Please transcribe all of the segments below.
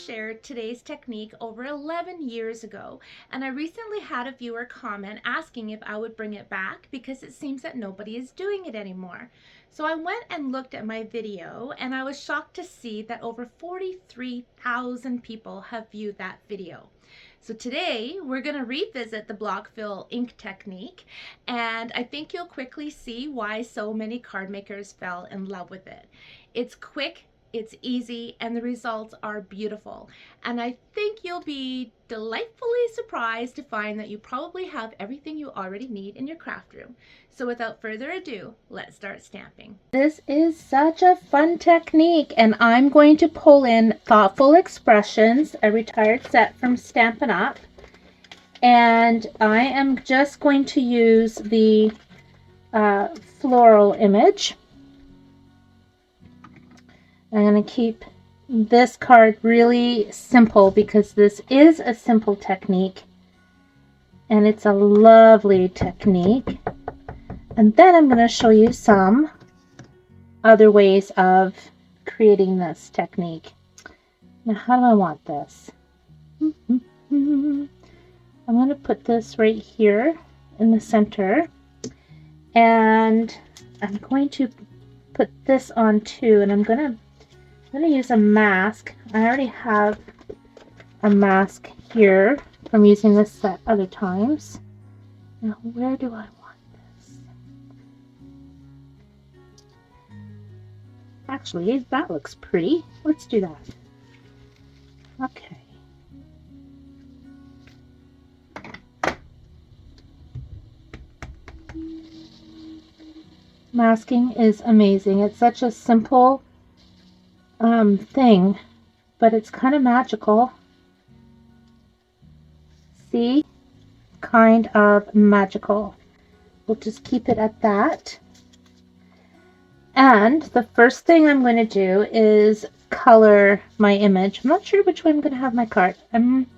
shared today's technique over 11 years ago, and I recently had a viewer comment asking if I would bring it back because it seems that nobody is doing it anymore. So I went and looked at my video, and I was shocked to see that over 43,000 people have viewed that video. So today we're going to revisit the block fill ink technique, and I think you'll quickly see why so many card makers fell in love with it. It's quick, it's easy, and the results are beautiful. And I think you'll be delightfully surprised to find that you probably have everything you already need in your craft room. So without further ado, let's start stamping. This is such a fun technique, and I'm going to pull in Thoughtful Expressions, a retired set from Stampin' Up. And I am just going to use the floral image. I'm going to keep this card really simple because this is a simple technique and it's a lovely technique. And then I'm going to show you some other ways of creating this technique. Now, how do I want this? I'm going to put this right here in the center, and I'm going to put this on too, and I'm going to use a mask. I already have a mask here from using this set other times. Now, where do I want this? Actually, that looks pretty. Let's do that. Okay. Masking is amazing. It's such a simple thing, but it's kind of magical. See? Kind of magical. We'll just keep it at that. And the first thing I'm going to do is color my image. I'm not sure which way I'm going to have my card. I might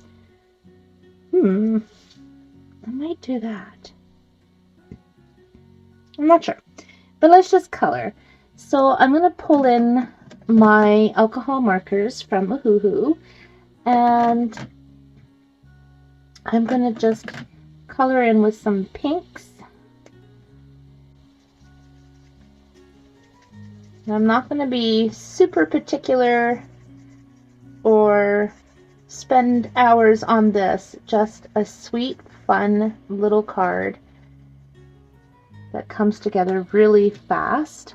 do that. I'm not sure. But let's just color. So I'm going to pull in my alcohol markers from Woohoo, and I'm going to just color in with some pinks. And I'm not going to be super particular or spend hours on this, just a sweet, fun little card that comes together really fast.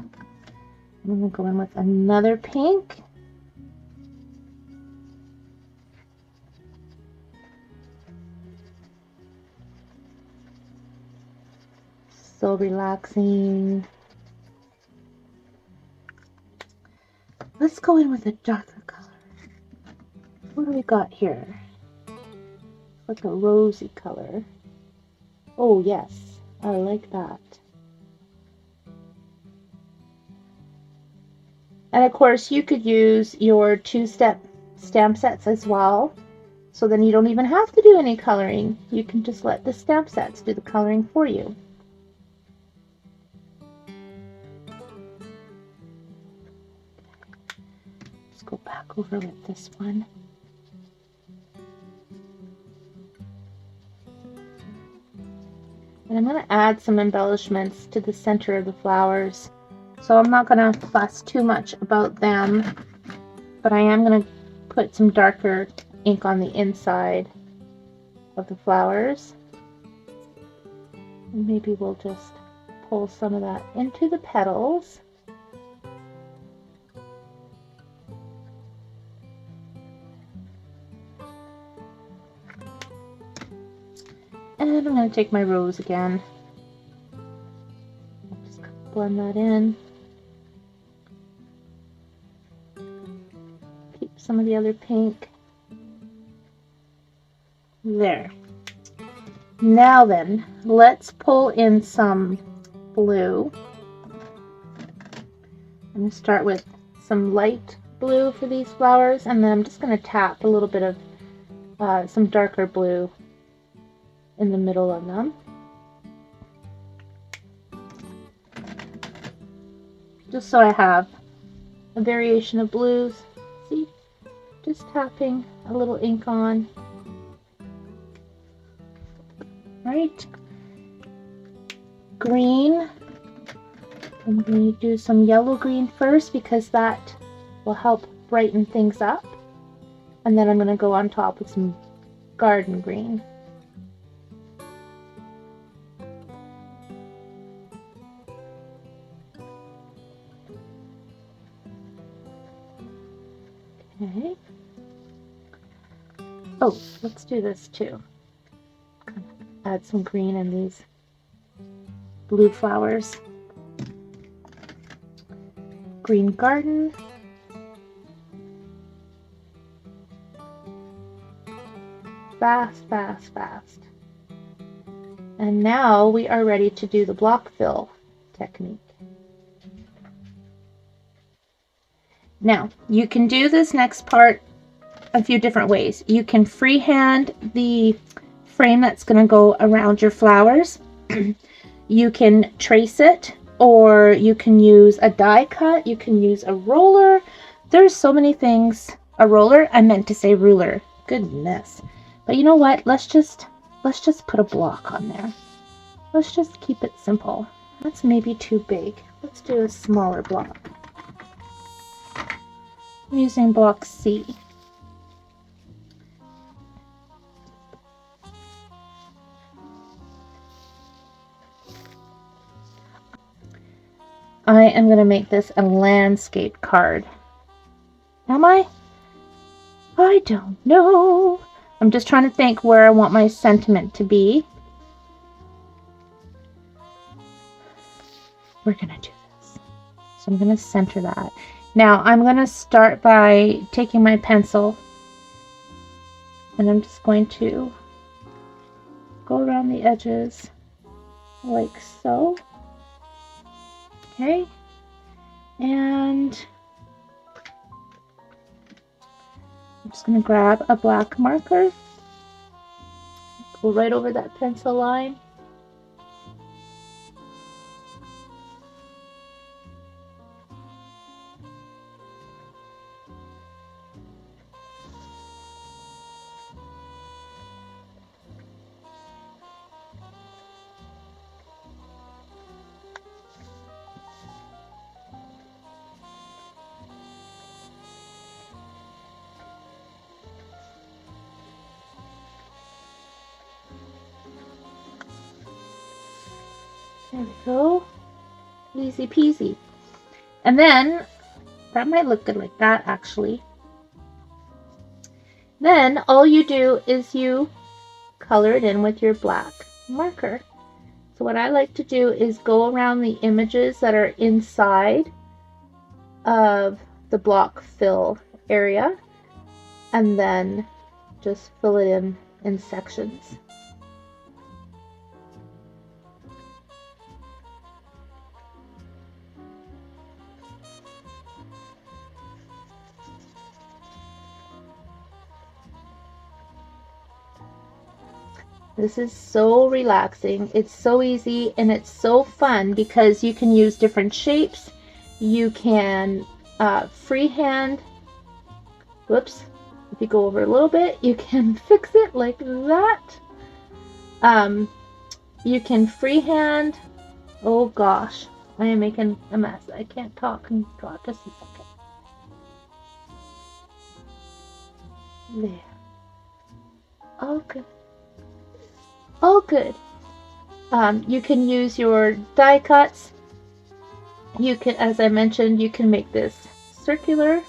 I'm going to go in with another pink. So relaxing. Let's go in with a darker color. What do we got here? Like a rosy color. Oh yes, I like that. And of course, you could use your two-step stamp sets as well. So then you don't even have to do any coloring. You can just let the stamp sets do the coloring for you. Let's go back over with this one. And I'm going to add some embellishments to the center of the flowers. So I'm not going to fuss too much about them, but I am going to put some darker ink on the inside of the flowers. And maybe we'll just pull some of that into the petals. And I'm going to take my rose again. Just blend that in. Keep some of the other pink. There. Now then, let's pull in some blue. I'm going to start with some light blue for these flowers, and then I'm just going to tap a little bit of some darker blue in the middle of them. Just so I have a variation of blues. See? Just tapping a little ink on. Right. Green. I'm going to do some yellow green first because that will help brighten things up. And then I'm going to go on top with some garden green. Okay. Oh, let's do this too. Add some green in these blue flowers. Green garden. Fast, fast, fast. And now we are ready to do the block fill technique. Now, you can do this next part a few different ways. You can freehand the frame that's going to go around your flowers. You can trace it, or you can use a die cut. You can use a roller. There's so many things. A roller? I meant to say ruler. Goodness. But you know what? Let's just put a block on there. Let's just keep it simple. That's maybe too big. Let's do a smaller block. I'm using block C. I am going to make this a landscape card. Am I? I don't know. I'm just trying to think where I want my sentiment to be. We're going to do this. So I'm going to center that. Now I'm going to start by taking my pencil and I'm just going to go around the edges like so. Okay. And I'm just going to grab a black marker, go right over that pencil line. There we go. Easy peasy. And then, that might look good like that actually. Then all you do is you color it in with your black marker. So what I like to do is go around the images that are inside of the block fill area and then just fill it in sections. This is so relaxing. It's so easy and it's so fun because you can use different shapes. You can freehand. Whoops. If you go over a little bit, you can fix it like that. You can freehand. Oh gosh, I am making a mess. I can't talk. God, just a second. There. All good. All good. You can use your die cuts. You can, as I mentioned, you can make this circular.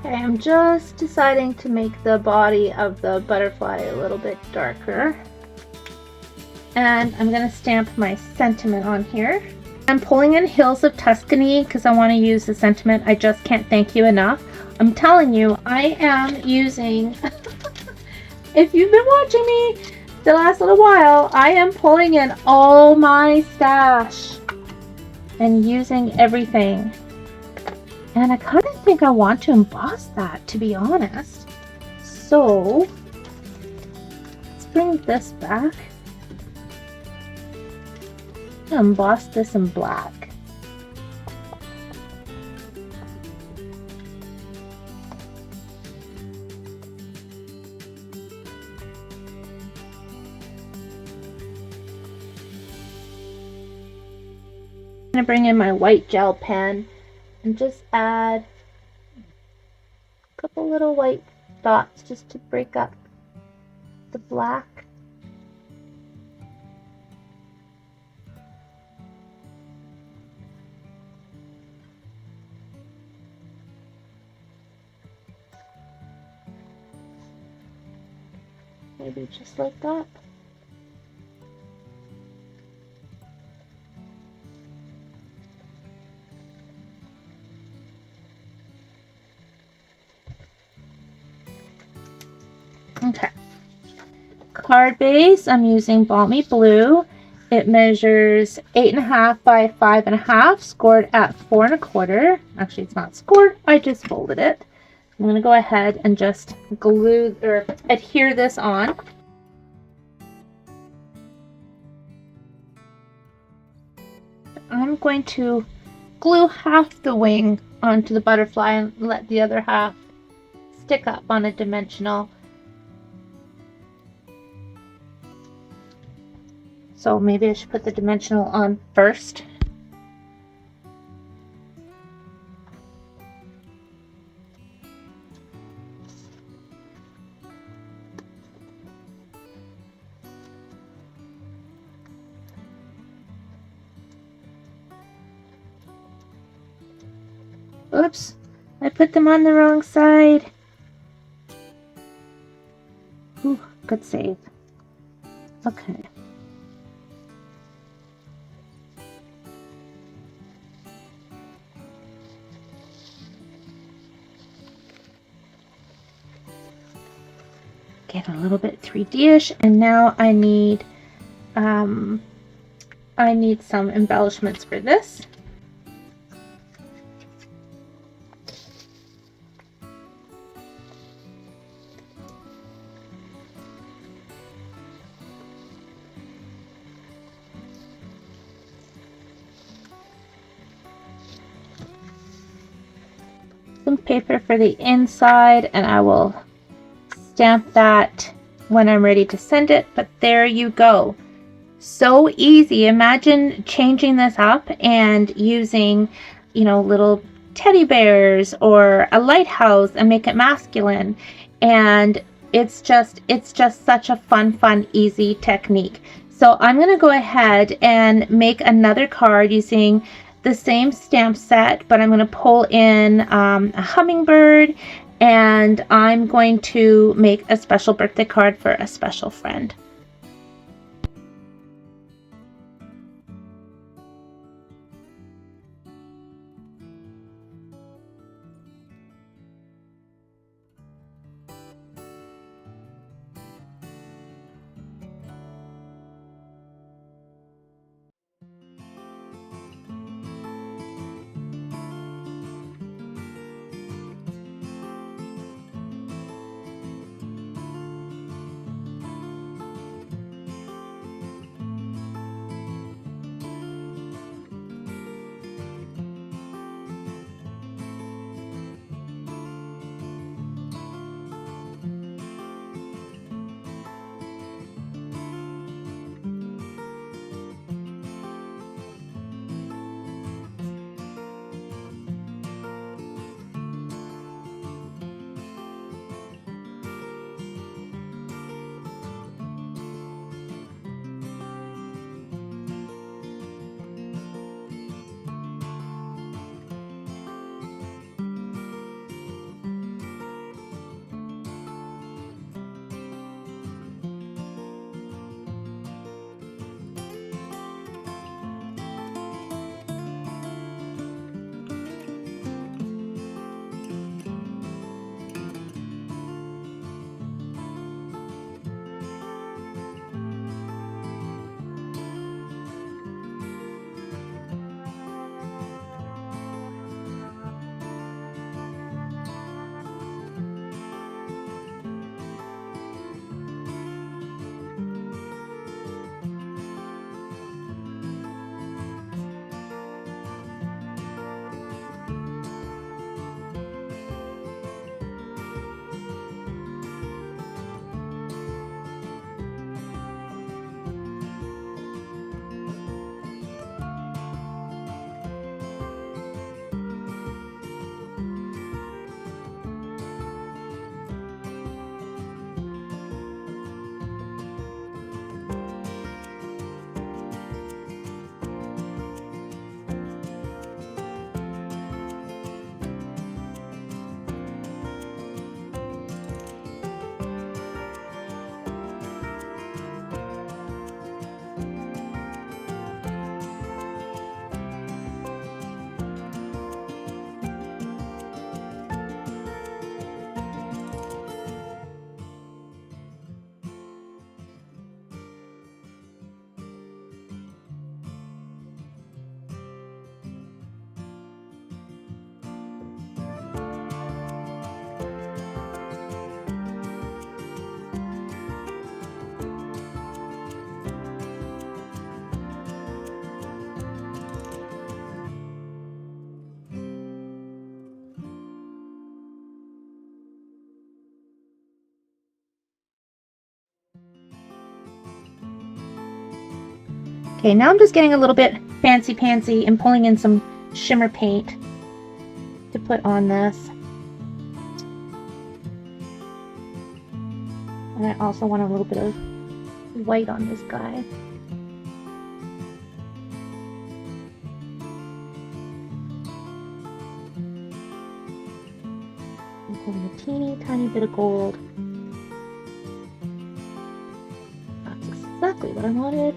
Okay, I'm just deciding to make the body of the butterfly a little bit darker. And I'm going to stamp my sentiment on here. I'm pulling in Hills of Tuscany because I want to use the sentiment, I just can't thank you enough. I'm telling you, I am using, if you've been watching me the last little while, I am pulling in all my stash and using everything. And I kind of think I want to emboss that, to be honest. So, let's bring this back. Emboss this in black. I'm going to bring in my white gel pen and just add a couple little white dots just to break up the black. Maybe just like that. Okay. Card base, I'm using Balmy Blue. It measures 8.5 by 5.5, scored at 4 1/4. Actually, it's not scored, I just folded it. I'm going to go ahead and just glue or adhere this on. I'm going to glue half the wing onto the butterfly and let the other half stick up on a dimensional. So maybe I should put the dimensional on first. Oops, I put them on the wrong side. Ooh, good save. Okay. Get a little bit 3D-ish, and now I need some embellishments for this. Some paper for the inside, and I will stamp that when I'm ready to send it. But there you go. So easy. Imagine changing this up and using, little teddy bears or a lighthouse and make it masculine. And it's just such a fun, easy technique. So I'm going to go ahead and make another card using the same stamp set, but I'm going to pull in a hummingbird, and I'm going to make a special birthday card for a special friend. Okay, now I'm just getting a little bit fancy-pantsy and pulling in some shimmer paint to put on this. And I also want a little bit of white on this guy. I'm pulling a teeny tiny bit of gold. That's exactly what I wanted.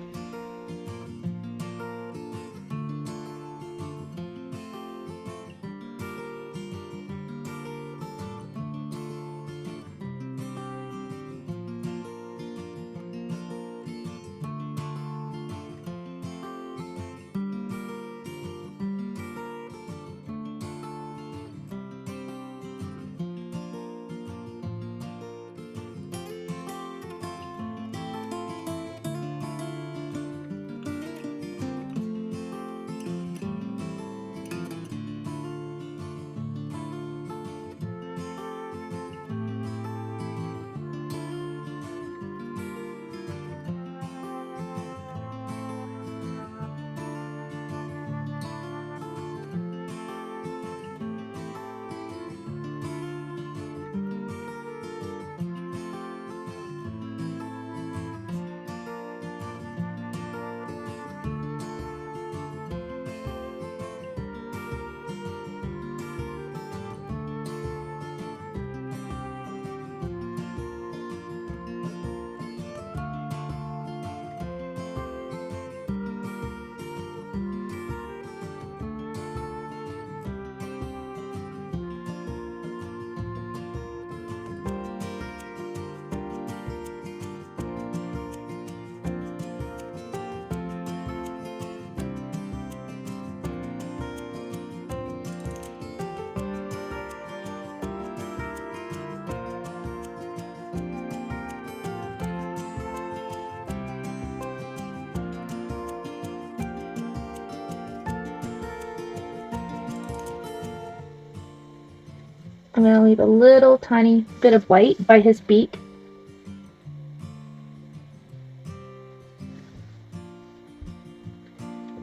I'm going to leave a little tiny bit of white by his beak.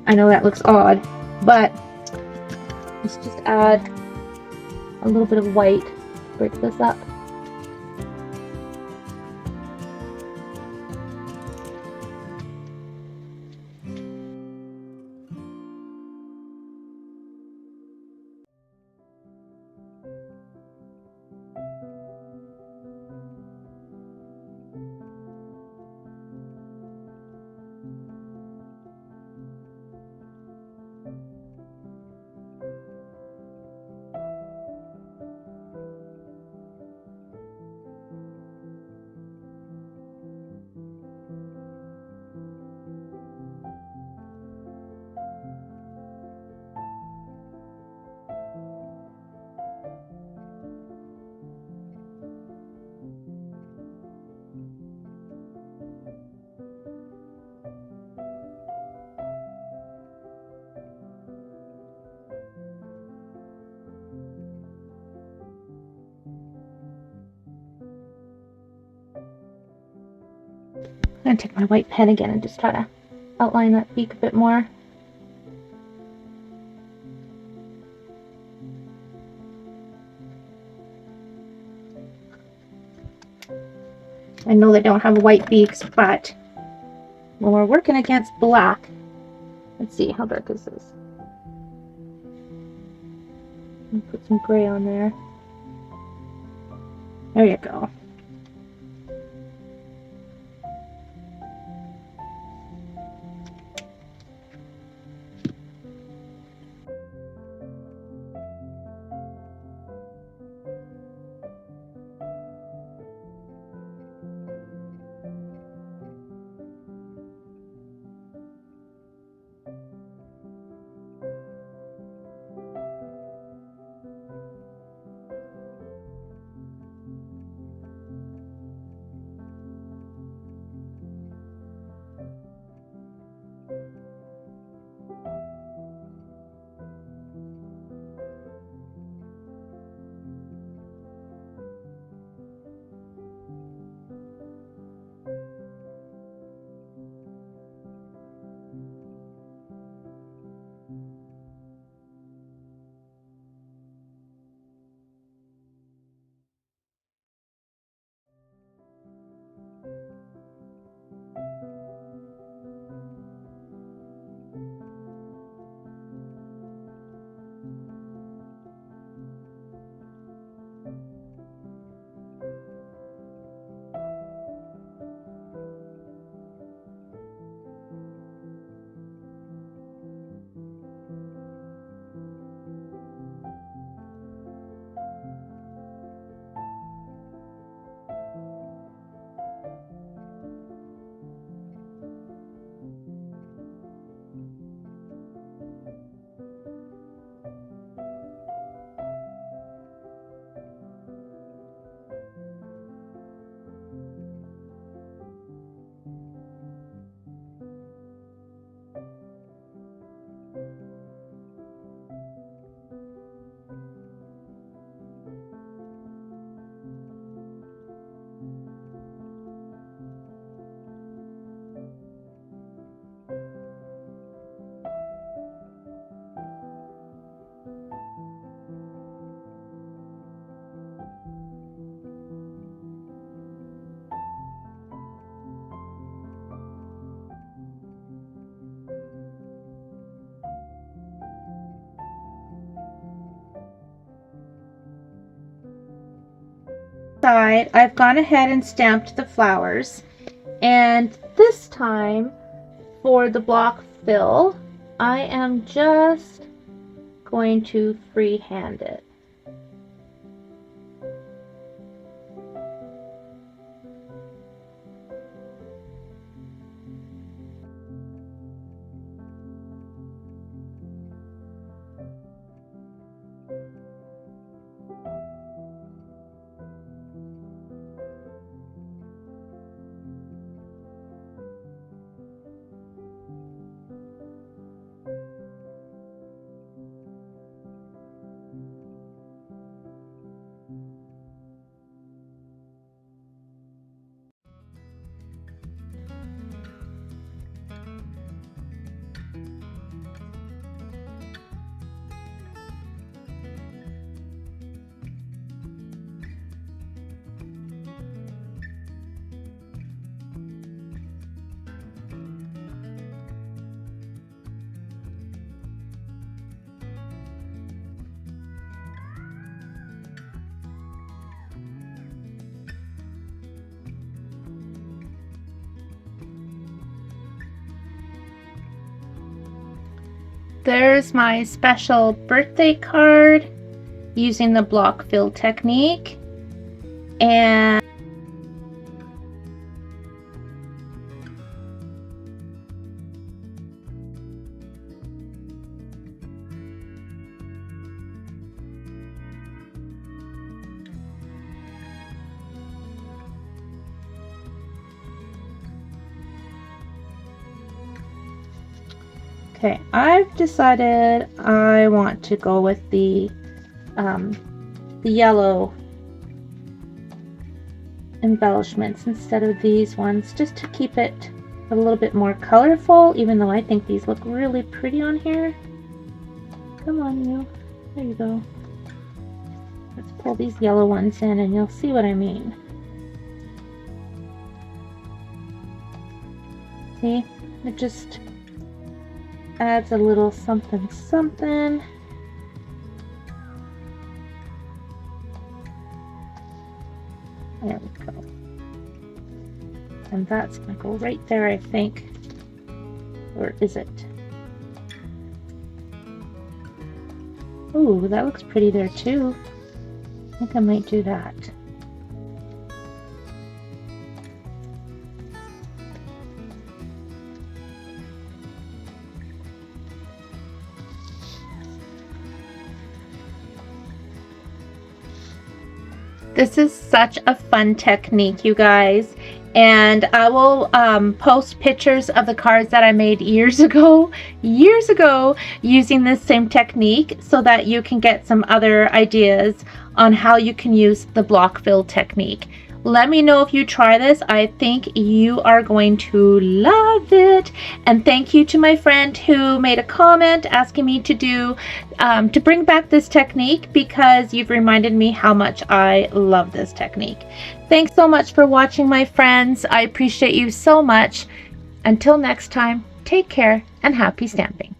I know that looks odd, but let's just add a little bit of white to break this up. I'm going to take my white pen again and just try to outline that beak a bit more. I know they don't have white beaks, but when we're working against black, let's see, how dark is this? Put some gray on there. There you go. side, I've gone ahead and stamped the flowers, and this time for the block fill, I am just going to freehand it. There's my special birthday card using the block fill technique. And okay, I've decided I want to go with the yellow embellishments instead of these ones, just to keep it a little bit more colorful, even though I think these look really pretty on here. Come on, you. There you go. Let's pull these yellow ones in and you'll see what I mean. See? It just adds a little something something. There we go. And that's gonna go right there, I think. Or is it? Ooh, that looks pretty there too. I think I might do that. This is such a fun technique, you guys, and I will post pictures of the cards that I made years ago using this same technique, so that you can get some other ideas on how you can use the block fill technique. Let me know if you try this. I think you are going to love it. And thank you to my friend who made a comment asking me to bring back this technique, because you've reminded me how much I love this technique. Thanks so much for watching, my friends. I appreciate you so much. Until next time, take care and happy stamping.